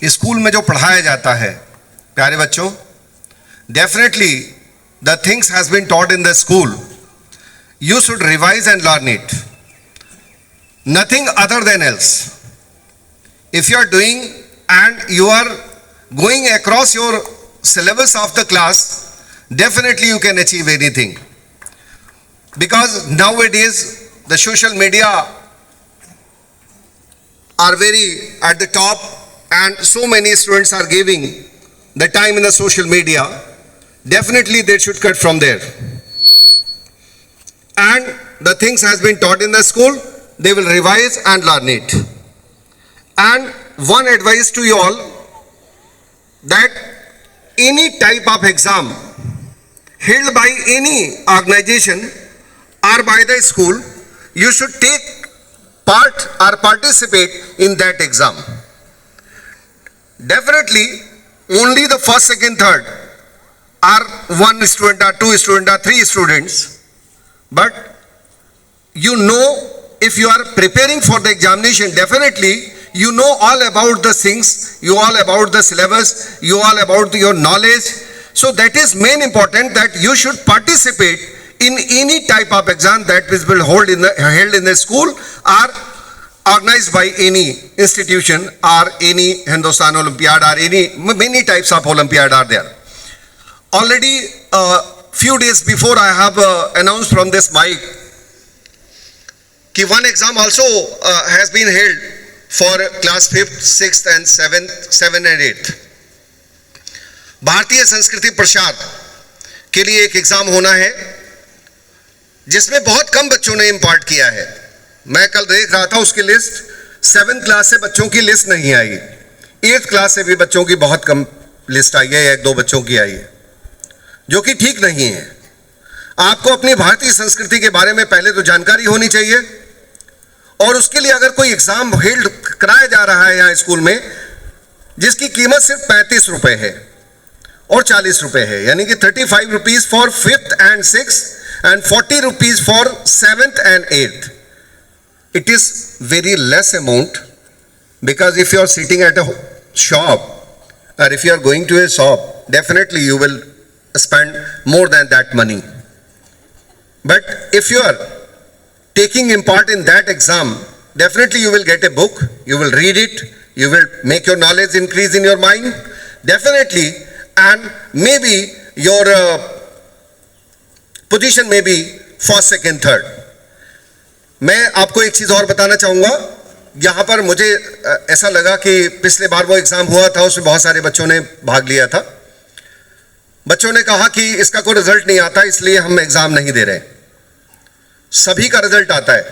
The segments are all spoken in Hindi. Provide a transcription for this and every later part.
स्कूल में जो पढ़ाया जाता है प्यारे बच्चों, definitely the things has been taught in the school, you should revise and learn it. Nothing other than else. If you are doing and you are going across your syllabus of the class, definitely you can achieve anything. Because nowadays the social media are very at the top and so many students are giving the time in the social media. Definitely they should cut from there. And the things has been taught in the school, they will revise and learn it. And one advice to you all, that any type of exam held by any organization or by the school, you should take part or participate in that exam. Definitely only the first, second, third are one student or two student or three students. But you know, if you are preparing for the examination, definitely you know all about the things, you all about the syllabus, you all about your knowledge. So that is main important, that you should participate in any type of exam that is held in the school or organized by any institution or any Hindustan Olympiad or any many types of Olympiad are there. Already few days before I have announced from this mic कि one exam also has been held for class 5th, 6th and 7th and 8th. भारतीय संस्कृति प्रसार के लिए एक एग्जाम होना है जिसमें बहुत कम बच्चों ने इम्पार्ट किया है. मैं कल देख रहा था उसकी लिस्ट, 7th क्लास से बच्चों की लिस्ट नहीं आई, 8th क्लास से भी बच्चों की बहुत कम लिस्ट आई है, एक दो बच्चों की आई है, जो कि ठीक नहीं है. आपको अपनी भारतीय संस्कृति के बारे में पहले तो जानकारी होनी चाहिए, और उसके लिए अगर कोई एग्जाम हेल्ड कराया जा रहा है यहाँ स्कूल में जिसकी कीमत सिर्फ 35 रुपए है और 40 रुपए है, यानी कि 35 rupees for 5th and 6th and 40 rupees for 7th and 8th. It is very less amount, because if you are sitting at a shop or if you are going to a shop, definitely you will spend more than that money. But if you are taking part in that exam, definitely you will get a book, you will read it, you will make your knowledge increase in your mind, definitely, and maybe your position may be first, second, third. मैं आपको एक चीज और बताना चाहूंगा. यहाँ पर मुझे ऐसा लगा कि पिछले बार वो एग्जाम हुआ था, उसमें बहुत सारे बच्चों ने भाग लिया था. बच्चों ने कहा कि इसका कोई रिजल्ट नहीं आता, इसलिए हम एग्जाम नहीं दे रहे. सभी का रिजल्ट आता है,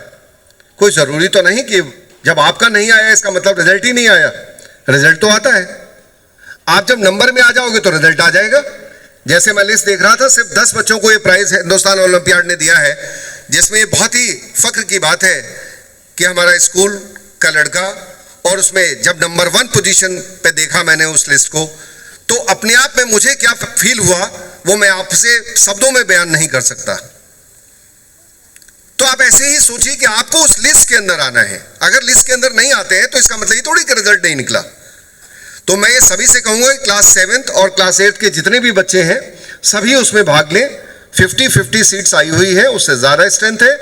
कोई जरूरी तो नहीं कि जब आपका नहीं आया इसका मतलब रिजल्ट ही नहीं आया. रिजल्ट तो आता है. आप जब नंबर में आ जाओगे तो रिजल्ट आ जाएगा. जैसे मैं लिस्ट देख रहा था, सिर्फ 10 बच्चों को ये प्राइज हिंदुस्तान ओलंपियाड ने दिया है, जिसमें ये बहुत ही फख्र की बात है कि हमारा स्कूल का लड़का, और उसमें जब नंबर 1 पोजीशन पे देखा मैंने उस लिस्ट को, तो अपने आप में मुझे क्या फील हुआ वो मैं आपसे शब्दों में बयान नहीं कर सकता. तो आप ऐसे ही सोचिए कि आपको उस लिस्ट के अंदर आना है. अगर लिस्ट के अंदर नहीं आते हैं तो इसका मतलब ये थोड़ी कि रिजल्ट नहीं निकला. तो मैं ये सभी से कहूंगा कि क्लास 7th और क्लास 8th के जितने भी बच्चे हैं सभी उसमें भाग लें. 50-50 सीट्स आई हुई है, उससे ज़्यादा स्ट्रेंथ है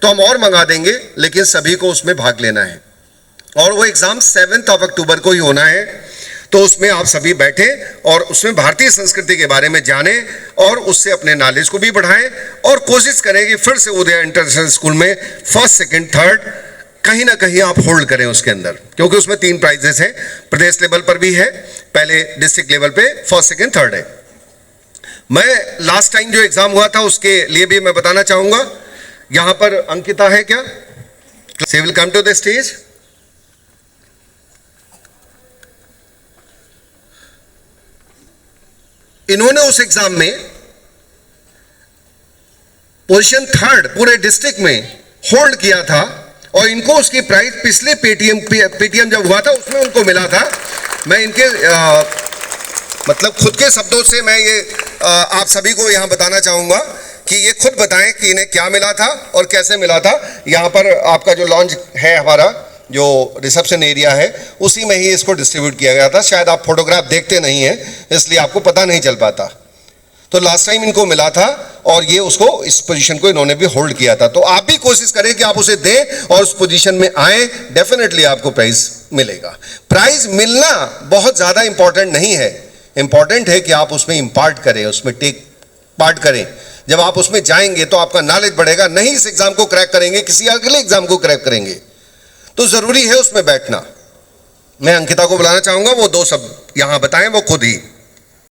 तो हम और मंगा देंगे, लेकिन सभी को उसमें भाग लेना है. और वो एग्ज़ाम 7 अक्टूबर को ही होना है. तो उसमें आप सभी बैठें और उसमें भारतीय संस्कृति के बारे में जानें और उससे अपने नॉलेज को भी बढ़ाएं, और कोशिश करें कि फिर से उदय इंटरनेशनल स्कूल में फर्स्ट, सेकंड, थर्ड कहीं ना कहीं आप होल्ड करें उसके अंदर, क्योंकि उसमें 3 प्राइजेस हैं. प्रदेश लेवल पर भी है, पहले डिस्ट्रिक्ट लेवल पे फर्स्ट, सेकंड, थर्ड है. मैं लास्ट टाइम जो एग्जाम हुआ था उसके लिए भी मैं बताना चाहूंगा. यहां पर अंकिता है क्या? She will come to the stage. इन्होंने उस एग्जाम में पोजीशन 3rd पूरे डिस्ट्रिक्ट में होल्ड किया था, और इनको उसकी प्राइज पिछले पेटीएम जब हुआ था उसमें उनको मिला था. मैं इनके मतलब खुद के शब्दों से मैं ये आप सभी को यहाँ बताना चाहूँगा कि ये खुद बताएं कि इन्हें क्या मिला था और कैसे मिला था. यहाँ पर आपका जो लॉन्च है हमारा जो रिसेप्शन एरिया है उसी में ही इसको डिस्ट्रीब्यूट किया गया था। शायद आप फोटोग्राफ देखते नहीं हैं इसलिए आपको पता नहीं चल पाता। तो लास्ट टाइम इनको मिला था और ये उसको इस पोजीशन को इन्होंने भी होल्ड किया था। तो आप भी कोशिश करें कि आप उसे दें और उस पोजीशन में आए, डेफिनेटली आपको प्राइज मिलेगा। प्राइज मिलना बहुत ज़्यादा इंपॉर्टेंट नहीं है, इंपॉर्टेंट है कि आप उसमें इंपार्ट करें, उसमें टेक पार्ट करें। जब आप उसमें जाएंगे तो आपका नॉलेज बढ़ेगा, नहीं इस एग्जाम को क्रैक करेंगे किसी अगले एग्जाम को क्रैक करेंगे, तो जरूरी है उसमें बैठना। मैं अंकिता को बुलाना चाहूंगा, वो 2 शब्द यहां बताएं, वो खुद ही।